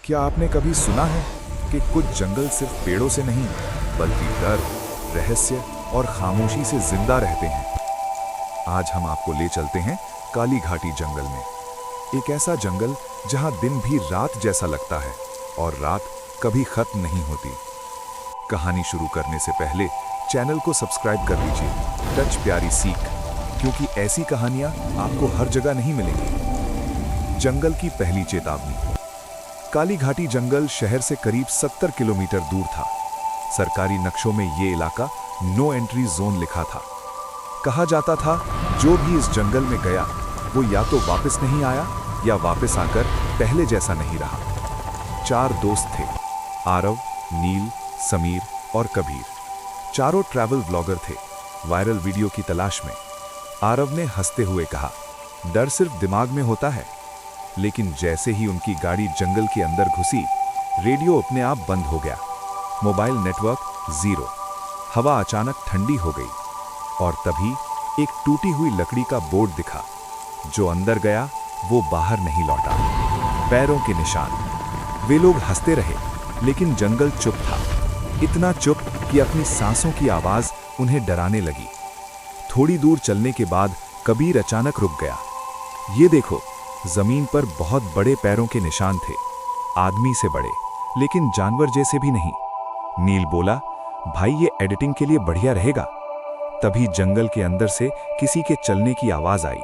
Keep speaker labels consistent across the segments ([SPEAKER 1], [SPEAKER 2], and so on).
[SPEAKER 1] क्या आपने कभी सुना है कि कुछ जंगल सिर्फ पेड़ों से नहीं बल्कि डर, रहस्य और खामोशी से जिंदा रहते हैं। आज हम आपको ले चलते हैं काली घाटी जंगल में, एक ऐसा जंगल जहां दिन भी रात जैसा लगता है और रात कभी खत्म नहीं होती। कहानी शुरू करने से पहले चैनल को सब्सक्राइब कर लीजिए, टच प्यारी सीख, क्योंकि ऐसी कहानियां आपको हर जगह नहीं मिलेंगी। जंगल की पहली चेतावनी। काली घाटी जंगल शहर से करीब 70 किलोमीटर दूर था। सरकारी नक्शों में ये इलाका नो एंट्री जोन लिखा था। कहा जाता था जो भी इस जंगल में गया वो या तो वापस नहीं आया या वापस आकर पहले जैसा नहीं रहा। 4 दोस्त थे, आरव, नील, समीर और कबीर। चारों ट्रैवल व्लॉगर थे, वायरल वीडियो की तलाश में। आरव ने हंसते हुए कहा, डर सिर्फ दिमाग में होता है। लेकिन जैसे ही उनकी गाड़ी जंगल के अंदर घुसी, रेडियो अपने आप बंद हो गया, मोबाइल नेटवर्क जीरो। हवा अचानक ठंडी हो गई और तभी एक टूटी हुई लकड़ी का बोर्ड दिखा। जो अंदर गया वो बाहर नहीं लौटा। पैरों के निशान। वे लोग हंसते रहे, लेकिन जंगल चुप था, इतना चुप कि अपनी सांसों की आवाज उन्हें डराने लगी। थोड़ी दूर चलने के बाद कबीर अचानक रुक गया। ये देखो, जमीन पर बहुत बड़े पैरों के निशान थे, आदमी से बड़े, लेकिन जानवर जैसे भी नहीं। नील बोला, भाई ये एडिटिंग के लिए बढ़िया रहेगा। तभी जंगल के अंदर से किसी के चलने की आवाज आई,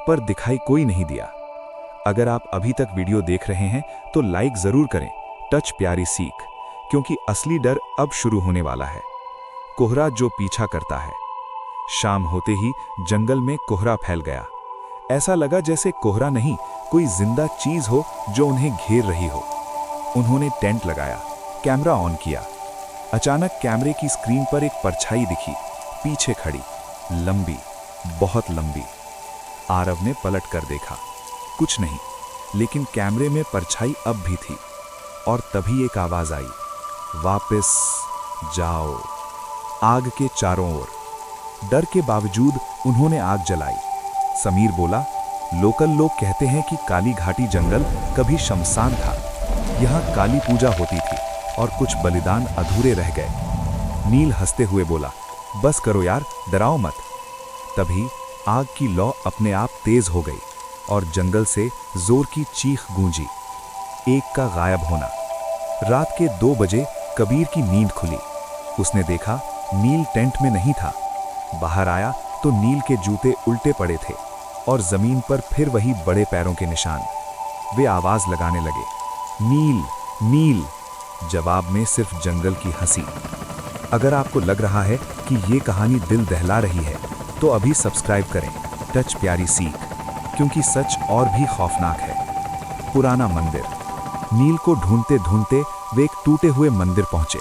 [SPEAKER 1] पर दिखाई कोई नहीं दिया। अगर आप अभी तक वीडियो देख रहे हैं तो लाइक जरूर करें, टच प्यारी सीख, क्योंकि असली डर अब शुरू होने वाला है। कोहरा जो पीछा करता है। शाम होते ही जंगल में कोहरा फैल गया। ऐसा लगा जैसे कोहरा नहीं, कोई जिंदा चीज हो जो उन्हें घेर रही हो। उन्होंने टेंट लगाया, कैमरा ऑन किया। अचानक कैमरे की स्क्रीन पर एक परछाई दिखी, पीछे खड़ी, लंबी, बहुत लंबी। आरव ने पलट कर देखा, कुछ नहीं, लेकिन कैमरे में परछाई अब भी थी। और तभी एक आवाज आई, वापस जाओ। आग के चारों ओर। डर के बावजूद उन्होंने आग जलाई। समीर बोला, लोकल लोग कहते हैं कि काली घाटी जंगल कभी शमशान था। यहाँ काली पूजा होती थी और कुछ बलिदान अधूरे रह गए। नील हंसते हुए बोला, बस करो यार, डराओ मत। तभी आग की लौ अपने आप तेज हो गई और जंगल से जोर की चीख गूंजी। एक का गायब होना। रात के 2 बजे कबीर की नींद खुली। उसने देखा नील टेंट में नहीं था। बाहर आया तो नील के जूते उल्टे पड़े थे और जमीन पर फिर वही बड़े पैरों के निशान। वे आवाज लगाने लगे, नील, नील। जवाब में सिर्फ जंगल की हंसी। अगर आपको लग रहा है कि ये कहानी दिल दहला रही है तो अभी सब्सक्राइब करें, टच प्यारी सीख, क्योंकि सच और भी खौफनाक है। पुराना मंदिर। नील को ढूंढते ढूंढते वे एक टूटे हुए मंदिर पहुंचे।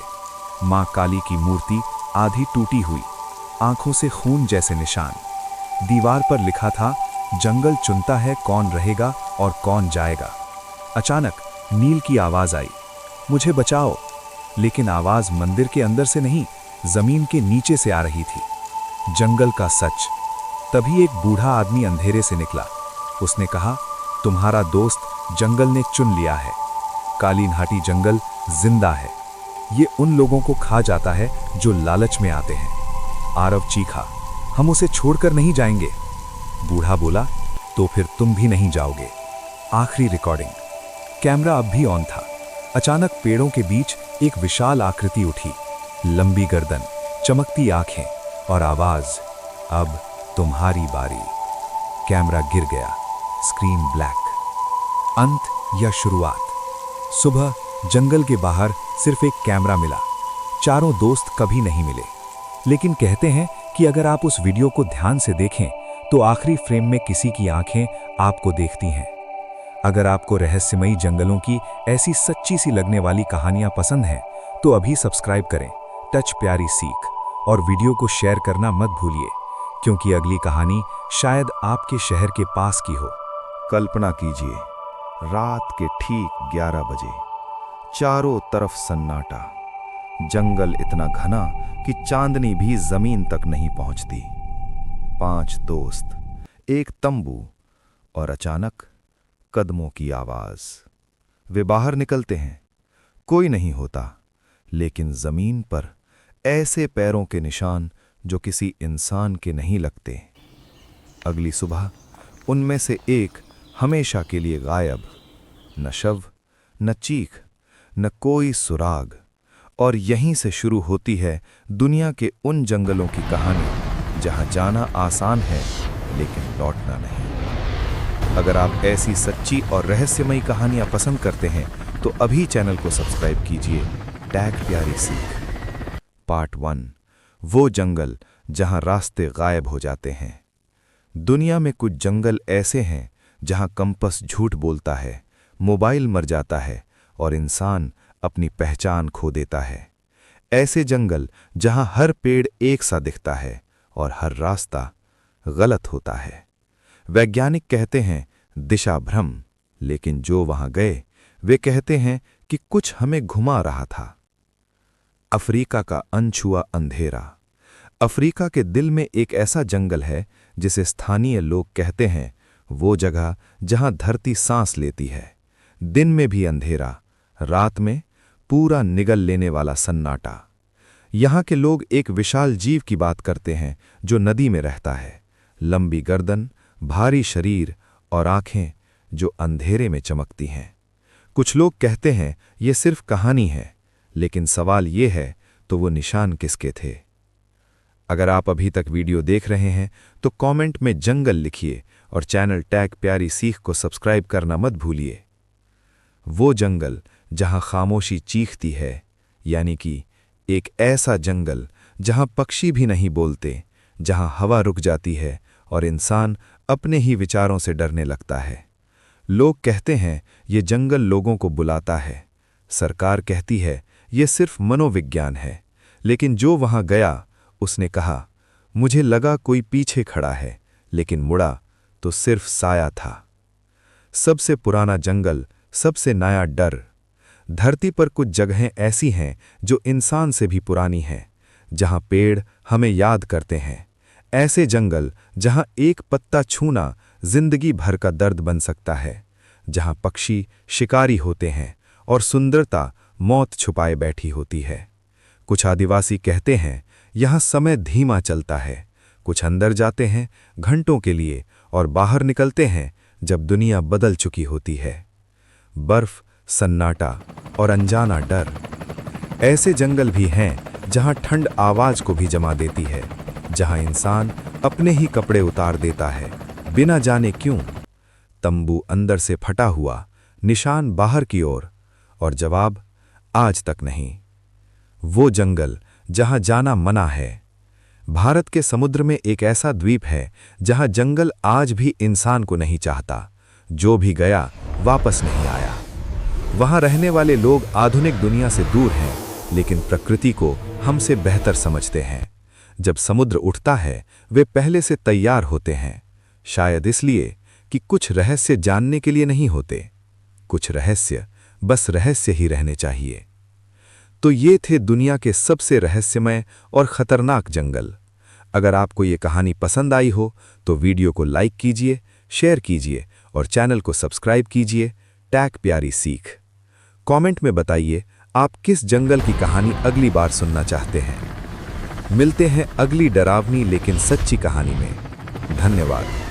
[SPEAKER 1] मां काली की मूर्ति आधी टूटी हुई, आंखों से खून जैसे निशान। दीवार पर लिखा था, जंगल चुनता है कौन रहेगा और कौन जाएगा। अचानक नील की आवाज आई, मुझे बचाओ। लेकिन आवाज मंदिर के अंदर से नहीं, जमीन के नीचे से आ रही थी। जंगल का सच। तभी एक बूढ़ा आदमी अंधेरे से निकला। उसने कहा, तुम्हारा दोस्त जंगल ने चुन लिया है। काली घाटी जंगल जिंदा है। ये उन लोगों को खा जाता है जो लालच में आते हैं। आरव चीखा, हम उसे छोड़कर नहीं जाएंगे। बूढ़ा बोला, तो फिर तुम भी नहीं जाओगे। आखिरी रिकॉर्डिंग। कैमरा अब भी ऑन था। अचानक पेड़ों के बीच एक विशाल आकृति उठी, लंबी गर्दन, चमकती आंखें और आवाज, अब तुम्हारी बारी। कैमरा गिर गया, स्क्रीन ब्लैक। अंत या शुरुआत। सुबह जंगल के बाहर सिर्फ एक कैमरा मिला। चारों दोस्त कभी नहीं मिले, लेकिन कहते हैं कि अगर आप उस वीडियो को ध्यान से देखें तो आखिरी फ्रेम में किसी की आंखें आपको देखती हैं। अगर आपको रहस्यमयी जंगलों की ऐसी सच्ची सी लगने वाली कहानियां पसंद हैं तो अभी सब्सक्राइब करें, टच प्यारी सीख, और वीडियो को शेयर करना मत भूलिए, क्योंकि अगली कहानी शायद आपके शहर के पास की हो।
[SPEAKER 2] कल्पना कीजिए, रात के ठीक 11 बजे, चारों तरफ सन्नाटा, जंगल इतना घना कि चांदनी भी जमीन तक नहीं पहुंचती। 5 दोस्त, एक तंबू और अचानक कदमों की आवाज। वे बाहर निकलते हैं। कोई नहीं होता, लेकिन जमीन पर ऐसे पैरों के निशान जो किसी इंसान के नहीं लगते। अगली सुबह उनमें से एक हमेशा के लिए गायब। न शव, न चीख, न कोई सुराग। और यहीं से शुरू होती है दुनिया के उन जंगलों की कहानी जहां जाना आसान है लेकिन लौटना नहीं। अगर आप ऐसी सच्ची और रहस्यमयी कहानियां पसंद करते हैं तो अभी चैनल को सब्सक्राइब कीजिए। टैग प्यारी सीख पार्ट 1, वो जंगल जहां रास्ते गायब हो जाते हैं। दुनिया में कुछ जंगल ऐसे हैं जहां कंपस झूठ बोलता है, मोबाइल मर जाता है और इंसान अपनी पहचान खो देता है। ऐसे जंगल जहां हर पेड़ एक सा दिखता है और हर रास्ता गलत होता है। वैज्ञानिक कहते हैं दिशा भ्रम, लेकिन जो वहां गए वे कहते हैं कि कुछ हमें घुमा रहा था। अफ्रीका का अनछुआ अंधेरा। अफ्रीका के दिल में एक ऐसा जंगल है जिसे स्थानीय लोग कहते हैं वो जगह जहां धरती सांस लेती है। दिन में भी अंधेरा, रात में पूरा निगल लेने वाला सन्नाटा। यहां के लोग एक विशाल जीव की बात करते हैं जो नदी में रहता है। लंबी गर्दन, भारी शरीर और आंखें जो अंधेरे में चमकती हैं। कुछ लोग कहते हैं ये सिर्फ कहानी है, लेकिन सवाल ये है तो वो निशान किसके थे? अगर आप अभी तक वीडियो देख रहे हैं तो कमेंट में जंगल लिखिए और चैनल टैग प्यारी सीख को सब्सक्राइब करना मत भूलिए। वो जंगल जहां खामोशी चीखती है, यानी कि एक ऐसा जंगल जहां पक्षी भी नहीं बोलते, जहां हवा रुक जाती है और इंसान अपने ही विचारों से डरने लगता है। लोग कहते हैं ये जंगल लोगों को बुलाता है। सरकार कहती है ये सिर्फ मनोविज्ञान है, लेकिन जो वहां गया उसने कहा मुझे लगा कोई पीछे खड़ा है, लेकिन मुड़ा तो सिर्फ साया था। सबसे पुराना जंगल, सबसे नया डर। धरती पर कुछ जगहें ऐसी हैं जो इंसान से भी पुरानी हैं, जहां पेड़ हमें याद करते हैं। ऐसे जंगल जहां एक पत्ता छूना जिंदगी भर का दर्द बन सकता है, जहां पक्षी शिकारी होते हैं और सुंदरता मौत छुपाए बैठी होती है। कुछ आदिवासी कहते हैं यहां समय धीमा चलता है। कुछ अंदर जाते हैं घंटों के लिए और बाहर निकलते हैं जब दुनिया बदल चुकी होती है। बर्फ, सन्नाटा और अनजाना डर। ऐसे जंगल भी हैं जहां ठंड आवाज को भी जमा देती है, जहां इंसान अपने ही कपड़े उतार देता है बिना जाने क्यों। तंबू अंदर से फटा हुआ, निशान बाहर की ओर, और जवाब आज तक नहीं। वो जंगल जहां जाना मना है। भारत के समुद्र में एक ऐसा द्वीप है जहां जंगल आज भी इंसान को नहीं चाहता। जो भी गया वापस नहीं आया। वहां रहने वाले लोग आधुनिक दुनिया से दूर हैं, लेकिन प्रकृति को हमसे बेहतर समझते हैं। जब समुद्र उठता है वे पहले से तैयार होते हैं, शायद इसलिए कि कुछ रहस्य जानने के लिए नहीं होते। कुछ रहस्य बस रहस्य ही रहने चाहिए। तो ये थे दुनिया के सबसे रहस्यमय और खतरनाक जंगल। अगर आपको ये कहानी पसंद आई हो तो वीडियो को लाइक कीजिए, शेयर कीजिए और चैनल को सब्सक्राइब कीजिए। टैग प्यारी सीख। कमेंट में बताइए आप किस जंगल की कहानी अगली बार सुनना चाहते हैं। मिलते हैं अगली डरावनी लेकिन सच्ची कहानी में। धन्यवाद।